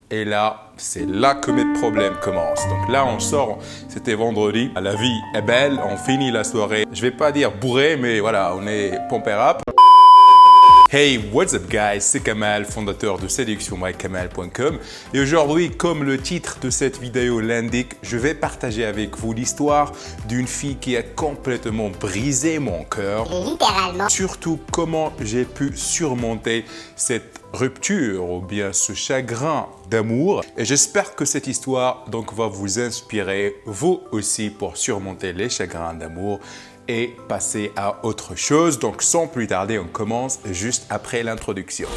Et là, c'est là que mes problèmes commencent. Donc là, on sort, c'était vendredi, la vie est belle, on finit la soirée. Je vais pas dire bourré, mais voilà, on est pompé rap. Hey, what's up guys, c'est Kamal, fondateur de séductionbykamal.com et aujourd'hui, comme le titre de cette vidéo l'indique, je vais partager avec vous l'histoire d'une fille qui a complètement brisé mon cœur. Littéralement. Surtout comment j'ai pu surmonter cette rupture ou bien ce chagrin d'amour. Et j'espère que cette histoire donc va vous inspirer vous aussi pour surmonter les chagrins d'amour et passer à autre chose. Donc sans plus tarder, on commence juste après l'introduction.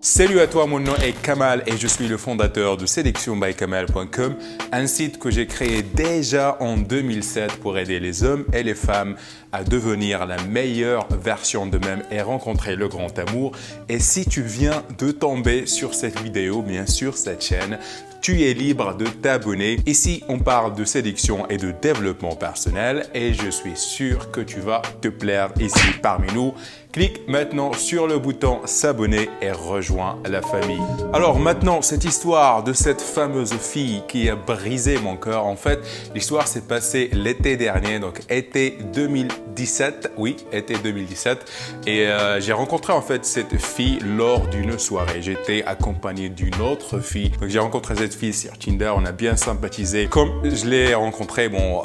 Salut à toi, mon nom est Kamal et je suis le fondateur de séductionbykamal.com, un site que j'ai créé déjà en 2007 pour aider les hommes et les femmes à devenir la meilleure version d'eux-mêmes et rencontrer le grand amour. Et si tu viens de tomber sur cette vidéo, bien sûr, cette chaîne, tu es libre de t'abonner. Ici, on parle de séduction et de développement personnel et je suis sûr que tu vas te plaire ici parmi nous. Clique maintenant sur le bouton s'abonner et rejoins la famille. Alors maintenant, cette histoire de cette fameuse fille qui a brisé mon cœur, en fait, l'histoire s'est passée l'été dernier, donc été 2017, oui, été 2017. Et j'ai rencontré en fait cette fille lors d'une soirée. J'étais accompagné d'une autre fille. Donc j'ai rencontré cette fille sur Tinder, on a bien sympathisé. Comme je l'ai rencontrée, bon,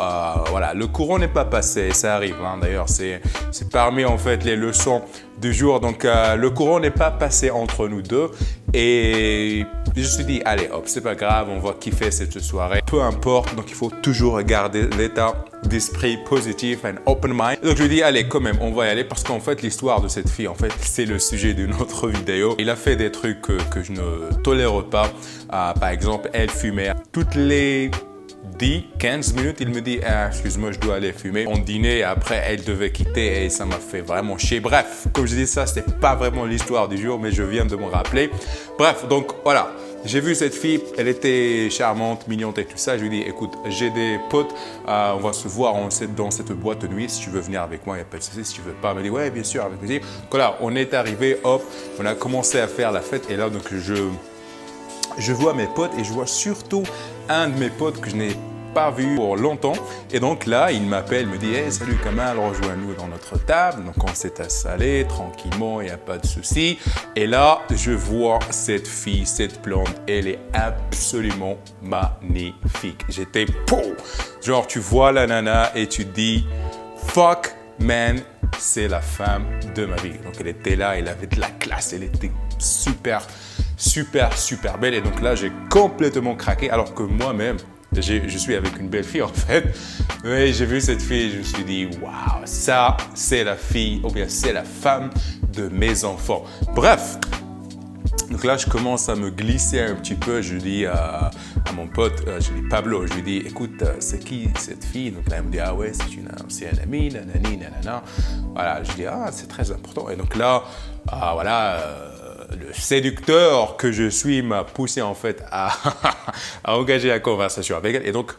voilà, le courant n'est pas passé, ça arrive. Hein, d'ailleurs, c'est parmi en fait les leçons du jour. Donc, le courant n'est pas passé entre nous deux. Et je me suis dit, allez, hop, c'est pas grave, on va kiffer cette soirée. Peu importe, donc il faut toujours garder l'état d'esprit positif, un open mind. Donc, je lui dis, allez, quand même, on va y aller parce qu'en fait, l'histoire de cette fille, en fait, c'est le sujet d'une autre vidéo. Il a fait des trucs que je ne tolère pas. Par exemple, elle fumait toutes les 15 minutes, il me dit excuse-moi, je dois aller fumer. On dînait, après elle devait quitter et ça m'a fait vraiment chier. Bref, comme je dis ça, c'était pas vraiment l'histoire du jour, mais je viens de me rappeler. Bref, donc voilà, j'ai vu cette fille, elle était charmante, mignonne et tout ça. Je lui dis écoute, j'ai des potes, on va se voir dans cette boîte de nuit. Si tu veux venir avec moi, il n'y a pas de souci. Si tu veux pas, elle me dit ouais, bien sûr, avec plaisir. Donc voilà, on est arrivé, hop, on a commencé à faire la fête et là donc je vois mes potes et je vois surtout un de mes potes que je n'ai pas vu pour longtemps. Et donc là, il m'appelle, me dit hey, salut Kamal, rejoins-nous dans notre table. Donc on s'est installé tranquillement, il n'y a pas de souci. Et là, je vois cette fille, cette blonde, elle est absolument magnifique. J'étais genre tu vois la nana et tu dis fuck man, c'est la femme de ma vie. Donc elle était là, elle avait de la classe, elle était super belle. Et donc là, j'ai complètement craqué alors que moi-même, je suis avec une belle fille en fait. Mais j'ai vu cette fille et je me suis dit waouh, ça c'est la fille ou bien c'est la femme de mes enfants. Bref. Donc là, je commence à me glisser un petit peu. Je dis à mon pote, je dis Pablo, je lui dis écoute, c'est qui cette fille? Donc là, il me dit ah ouais, c'est une ancienne amie, nanani, nanana. Voilà, je dis ah, c'est très important. Et donc là, voilà, le séducteur que je suis m'a poussé en fait à engager la conversation avec elle. Et donc,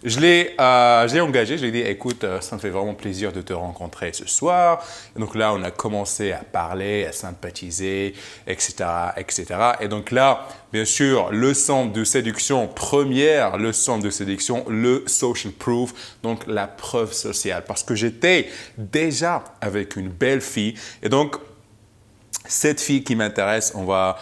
je l'ai engagé, je lui ai dit écoute, ça me fait vraiment plaisir de te rencontrer ce soir. Et donc là, on a commencé à parler, à sympathiser, etc., etc. Et donc là, bien sûr, leçon de séduction, première leçon de séduction, le social proof, donc la preuve sociale. Parce que j'étais déjà avec une belle fille et donc, cette fille qui m'intéresse, on va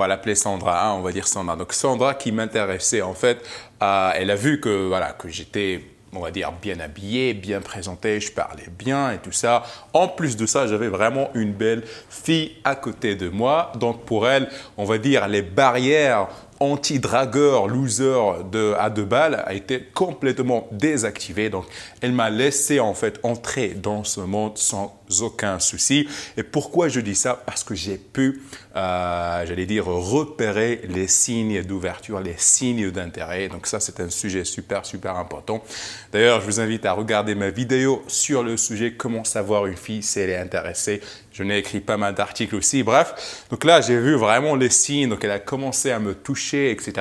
l'appeler Sandra, hein, on va dire Sandra. Donc Sandra qui m'intéressait en fait, elle a vu que voilà que j'étais, on va dire, bien habillé, bien présenté, je parlais bien et tout ça. En plus de ça, j'avais vraiment une belle fille à côté de moi. Donc pour elle, on va dire les barrières anti-dragueur, loser à deux balles a été complètement désactivée. Donc, elle m'a laissé en fait entrer dans ce monde sans aucun souci. Et pourquoi je dis ça? Parce que j'ai pu, j'allais dire, repérer les signes d'ouverture, les signes d'intérêt. Donc ça, c'est un sujet super, super important. D'ailleurs, je vous invite à regarder ma vidéo sur le sujet « Comment savoir une fille si elle est intéressée ». Je n'ai écrit pas mal d'articles aussi. Bref, donc là, j'ai vu vraiment les signes. Donc, elle a commencé à me toucher, etc.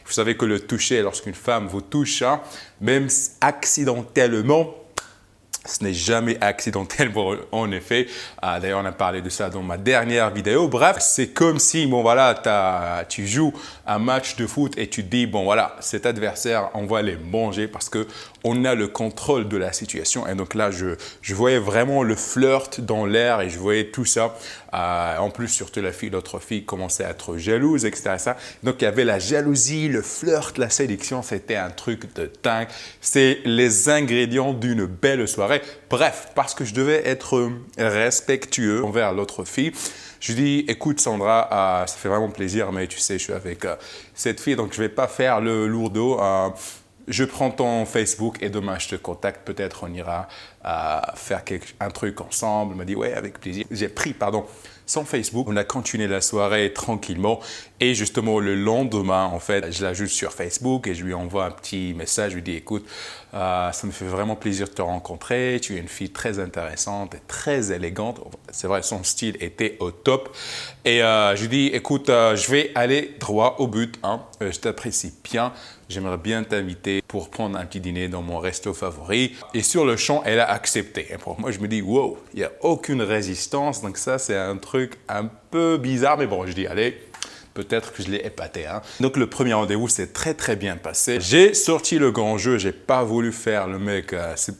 Vous savez que le toucher, lorsqu'une femme vous touche, hein, même accidentellement, ce n'est jamais accidentel, bon, en effet. D'ailleurs, on a parlé de ça dans ma dernière vidéo. Bref, c'est comme si, bon voilà, tu joues un match de foot et tu te dis, bon voilà, cet adversaire, on va les manger parce qu'on a le contrôle de la situation. Et donc là, je voyais vraiment le flirt dans l'air et je voyais tout ça. En plus, surtout l'autre fille commençait à être jalouse, etc. Ça. Donc, il y avait la jalousie, le flirt, la séduction. C'était un truc de dingue. C'est les ingrédients d'une belle soirée. Bref, parce que je devais être respectueux envers l'autre fille, je lui dis, écoute Sandra, ça fait vraiment plaisir, mais tu sais, je suis avec cette fille, donc je ne vais pas faire le lourdeau. Je prends ton Facebook et demain je te contacte, peut-être on ira faire un truc ensemble. Elle m'a dit, ouais, avec plaisir. J'ai pris, son Facebook. On a continué la soirée tranquillement et justement le lendemain, en fait, je l'ajoute sur Facebook et je lui envoie un petit message. Je lui dis, écoute, ça me fait vraiment plaisir de te rencontrer. Tu es une fille très intéressante et très élégante. C'est vrai, son style était au top. Et je lui dis, écoute, je vais aller droit au but. Hein. Je t'apprécie bien. J'aimerais bien t'inviter pour prendre un petit dîner dans mon resto favori. Et sur le champ, elle a accepté. Et pour moi, je me dis, wow, il n'y a aucune résistance. Donc ça, c'est un truc un peu bizarre. Mais bon, je dis, allez, peut-être que je l'ai épaté. Hein. Donc le premier rendez-vous s'est très, très bien passé. J'ai sorti le grand jeu. Je n'ai pas voulu faire le mec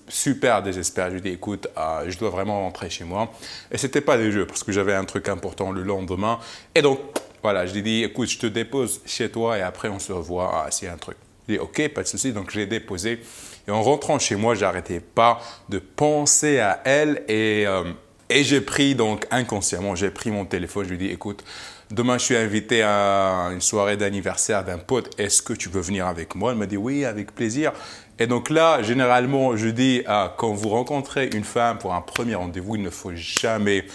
super désespéré. Je lui ai dit, écoute, je dois vraiment rentrer chez moi. Et ce n'était pas des jeux parce que j'avais un truc important le lendemain. Et donc, voilà, je lui ai dit, écoute, je te dépose chez toi et après on se revoit s'il y a un truc. Je lui ai dit, ok, pas de souci. Donc je l'ai déposé. Et en rentrant chez moi, j'arrêtais pas de penser à elle et j'ai pris donc inconsciemment, j'ai pris mon téléphone. Je lui ai dit, écoute, demain je suis invité à une soirée d'anniversaire d'un pote. Est-ce que tu veux venir avec moi? Elle m'a dit, oui, avec plaisir. Et donc là, généralement, je dis, quand vous rencontrez une femme pour un premier rendez-vous, il ne faut jamais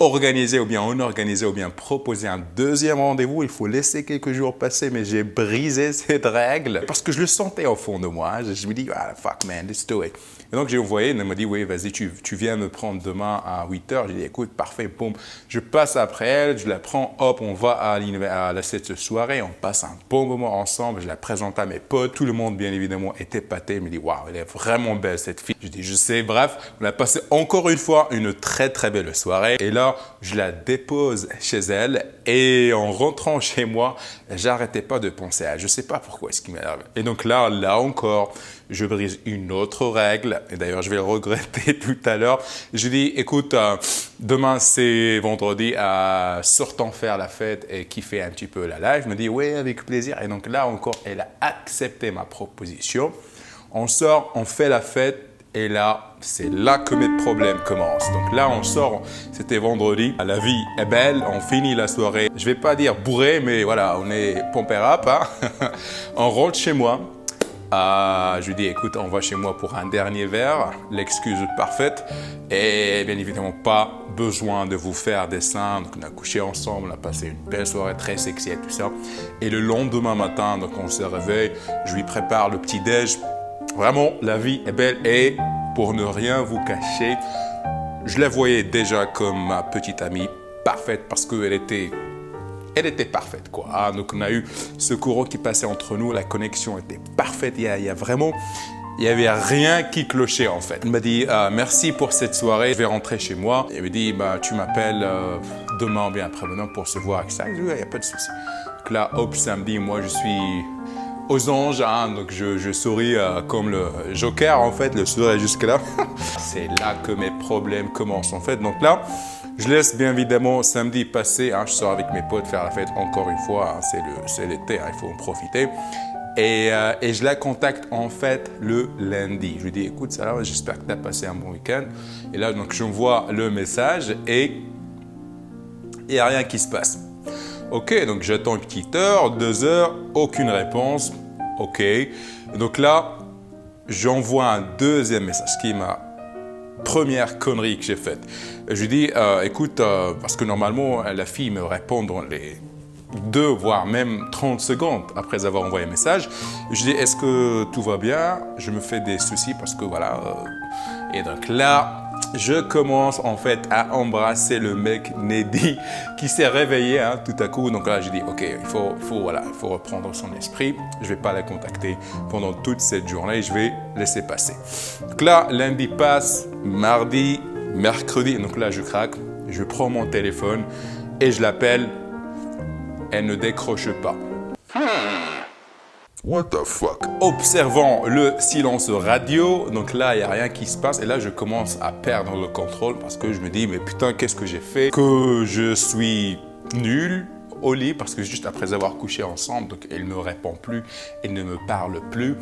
organiser ou bien proposer un deuxième rendez-vous. Il faut laisser quelques jours passer, mais j'ai brisé cette règle parce que je le sentais au fond de moi. Je me dis, fuck man, let's do it. Et donc j'ai envoyé, elle m'a dit, oui, vas-y, tu viens me prendre demain à 8h. J'ai dit, écoute, parfait, boum. Je passe après elle, je la prends, hop, on va à cette soirée, on passe un bon moment ensemble. Je la présente à mes potes. Tout le monde, bien évidemment, était épaté. Il me dit, waouh, elle est vraiment belle cette fille. Je dis, je sais, bref, on a passé encore une fois une très, très belle soirée. Et là, je la dépose chez elle et en rentrant chez moi, j'arrêtais pas de penser à elle. Je sais pas pourquoi ce qui m'énerve. Et donc là encore, je brise une autre règle. Et d'ailleurs, je vais le regretter tout à l'heure. Je dis, écoute, demain c'est vendredi, sortons faire la fête et kiffer un petit peu la live. Je me dis, oui, avec plaisir. Et donc là encore, elle a accepté ma proposition. On sort, on fait la fête. Et là, c'est là que mes problèmes commencent. Donc là, on sort, c'était vendredi. La vie est belle, on finit la soirée. Je ne vais pas dire bourré, mais voilà, on est pompé rap. Hein. On rentre chez moi. Je lui dis, écoute, on va chez moi pour un dernier verre. L'excuse parfaite. Et bien évidemment, pas besoin de vous faire des seins. Donc on a couché ensemble, on a passé une belle soirée très sexy et tout ça. Et le lendemain matin, donc on se réveille, je lui prépare le petit déj. Vraiment, la vie est belle et pour ne rien vous cacher, je la voyais déjà comme ma petite amie parfaite parce qu'elle était parfaite, quoi. Donc, on a eu ce courant qui passait entre nous, la connexion était parfaite. Il n'y avait rien qui clochait, en fait. Elle m'a dit, merci pour cette soirée, je vais rentrer chez moi. Elle m'a dit, tu m'appelles demain ou bien après-demain pour se voir avec ça. Je lui ai dit, il n'y a pas de souci. Donc là, hop, samedi, moi, je suis aux anges, hein, donc je souris comme le Joker, en fait, le sourire jusque-là. C'est là que mes problèmes commencent, en fait. Donc là, je laisse bien évidemment samedi passer, hein, je sors avec mes potes faire la fête encore une fois, hein, c'est l'été, hein, il faut en profiter. Et je la contacte en fait le lundi. Je lui dis, écoute, ça va, j'espère que tu as passé un bon week-end. Et là, donc, j'envoie le message et il n'y a rien qui se passe. Ok, donc j'attends une petite heure, 2 heures, aucune réponse. Ok, donc là, j'envoie un deuxième message, ce qui m'a première connerie que j'ai faite. Je lui dis, écoute, parce que normalement, la fille me répond dans les 2, voire même 30 secondes après avoir envoyé un message. Je dis, est-ce que tout va bien? Je me fais des soucis parce que voilà. Et donc là, je commence en fait à embrasser le mec Neddy qui s'est réveillé tout à coup. Donc là, j'ai dit, ok, il faut reprendre son esprit. Je ne vais pas la contacter pendant toute cette journée. Je vais laisser passer. Donc là, lundi passe, mardi, mercredi. Donc là, je craque. Je prends mon téléphone et je l'appelle. Elle ne décroche pas. What the fuck? Observant le silence radio, donc là, il n'y a rien qui se passe. Et là, je commence à perdre le contrôle parce que je me dis, mais putain, qu'est-ce que j'ai fait? Que je suis nul au lit parce que juste après avoir couché ensemble, donc elle ne me répond plus, elle ne me parle plus.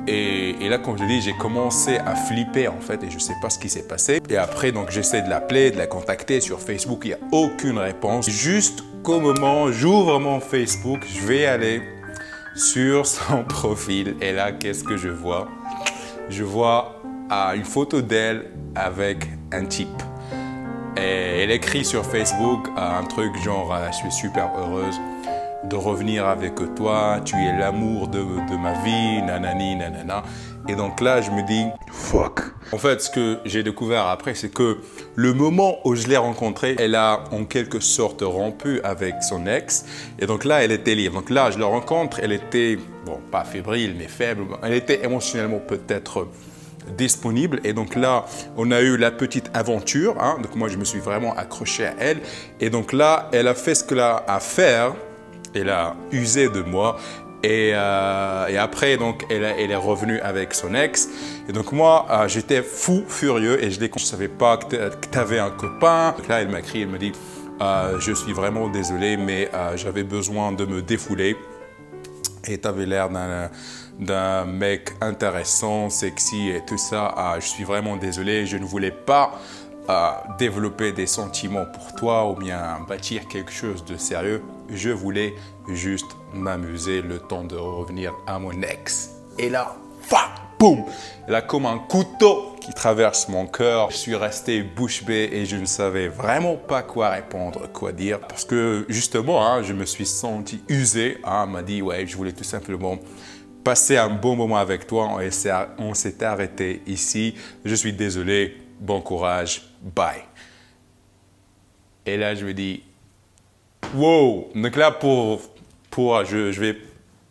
Et là, comme je dis, j'ai commencé à flipper en fait et je ne sais pas ce qui s'est passé. Et après, donc j'essaie de l'appeler, de la contacter sur Facebook, il n'y a aucune réponse. Juste qu'au moment, j'ouvre mon Facebook, je vais aller sur son profil et là, qu'est-ce que je vois? Je vois une photo d'elle avec un type. Et elle écrit sur Facebook un truc genre « Je suis super heureuse de revenir avec toi, tu es l'amour de ma vie, nanani, nanana ». Et donc là, je me dis « Fuck ». En fait, ce que j'ai découvert après, c'est que le moment où je l'ai rencontrée, elle a en quelque sorte rompu avec son ex. Et donc là, elle était libre. Donc là, je la rencontre, elle était, bon, pas fébrile, mais faible. Elle était émotionnellement peut-être disponible. Et donc là, on a eu la petite aventure. Donc moi, je me suis vraiment accroché à elle. Et donc là, elle a fait ce qu'elle a à faire. Elle a usé de moi. Et après, donc, elle est revenue avec son ex. Et donc, moi, j'étais fou, furieux. Et je ne savais pas que tu avais un copain. Donc là, elle m'a écrit, elle me dit je suis vraiment désolé, mais j'avais besoin de me défouler. Et tu avais l'air d'un mec intéressant, sexy et tout ça. Je suis vraiment désolé, je ne voulais pas développer des sentiments pour toi ou bien bâtir quelque chose de sérieux. Je voulais juste m'amuser le temps de revenir à mon ex. Et là, boum! Là, comme un couteau qui traverse mon cœur, je suis resté bouche bée et je ne savais vraiment pas quoi répondre, quoi dire. Parce que justement, je me suis senti usé. Elle m'a dit, ouais, je voulais tout simplement passer un bon moment avec toi. On s'est arrêté ici. Je suis désolé. Bon courage. Bye. Et là, je me dis, wow! Donc là, je vais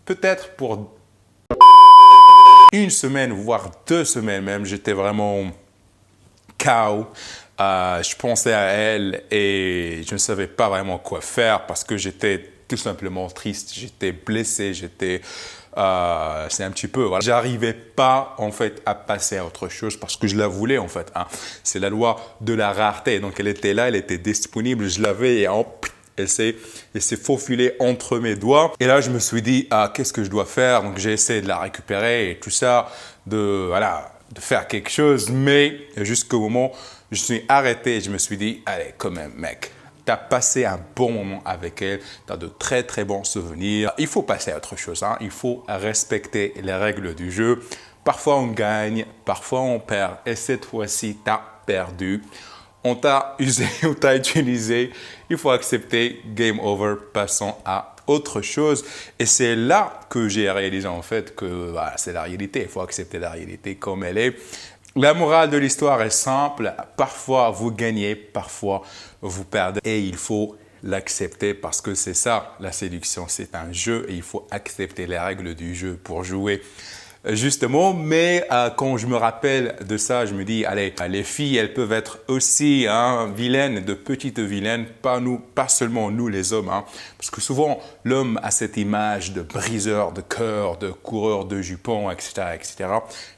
peut-être pour une semaine, voire 2 semaines même, j'étais vraiment KO. Je pensais à elle et je ne savais pas vraiment quoi faire parce que j'étais tout simplement triste, j'étais blessé, c'est un petit peu, voilà. J'arrivais pas en fait à passer à autre chose parce que je la voulais en fait. C'est la loi de la rareté. Donc elle était là, elle était disponible, je l'avais et elle s'est faufilée entre mes doigts. Et là, je me suis dit, qu'est-ce que je dois faire? Donc j'ai essayé de la récupérer et tout ça, de faire quelque chose. Mais jusqu'au moment, je suis arrêté et je me suis dit, allez, quand même, mec. Tu as passé un bon moment avec elle, tu as de très très bons souvenirs. Il faut passer à autre chose, il faut respecter les règles du jeu. Parfois on gagne, parfois on perd et cette fois-ci tu as perdu. On t'a usé, on t'a utilisé, il faut accepter, game over, passons à autre chose. Et c'est là que j'ai réalisé en fait que c'est la réalité, il faut accepter la réalité comme elle est. La morale de l'histoire est simple, parfois vous gagnez, parfois vous perdez et il faut l'accepter parce que c'est ça, la séduction, c'est un jeu et il faut accepter les règles du jeu pour jouer justement. Mais quand je me rappelle de ça, je me dis, allez, les filles, elles peuvent être aussi vilaines, de petites vilaines, pas seulement nous les hommes. Parce que souvent, l'homme a cette image de briseur de cœur, de coureur de jupons, etc., etc.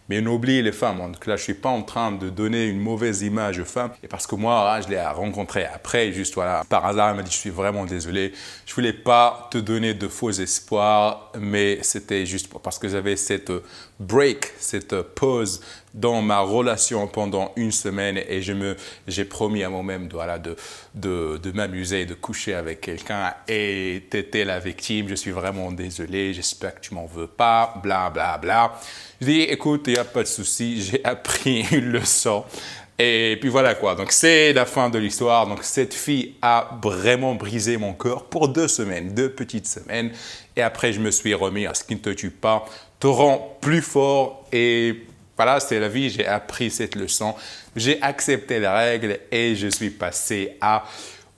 Mais on oublie les femmes. Donc là, je ne suis pas en train de donner une mauvaise image aux femmes. Et parce que moi, je l'ai rencontrée après, juste voilà, par hasard, elle m'a dit, je suis vraiment désolé. Je ne voulais pas te donner de faux espoirs, mais c'était juste parce que j'avais cette break, cette pause dans ma relation pendant une semaine et j'ai promis à moi-même de m'amuser, de coucher avec quelqu'un et tu étais la victime, je suis vraiment désolé, j'espère que tu m'en veux pas, bla bla bla. Je dis écoute, il n'y a pas de souci, j'ai appris une leçon Et puis voilà quoi, donc c'est la fin de l'histoire. Donc cette fille a vraiment brisé mon cœur pour 2 semaines, 2 petites semaines. Et après je me suis remis à ce qui ne te tue pas, te rend plus fort. Et voilà, c'est la vie, j'ai appris cette leçon. J'ai accepté les règles et je suis passé à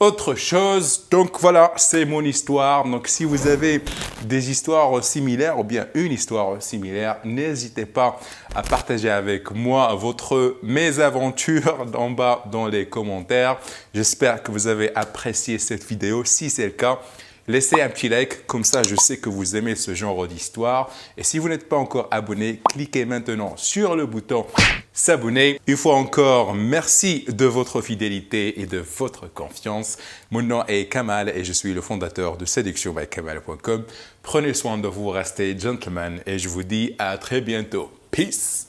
autre chose. Donc voilà, c'est mon histoire. Donc si vous avez des histoires similaires ou bien une histoire similaire, n'hésitez pas à partager avec moi votre mésaventure en bas dans les commentaires. J'espère que vous avez apprécié cette vidéo. Si c'est le cas, laissez un petit like, comme ça je sais que vous aimez ce genre d'histoire. Et si vous n'êtes pas encore abonné, cliquez maintenant sur le bouton s'abonner. Une fois encore, merci de votre fidélité et de votre confiance. Mon nom est Kamal et je suis le fondateur de séductionbykamal.com. Prenez soin de vous, restez gentlemen et je vous dis à très bientôt. Peace!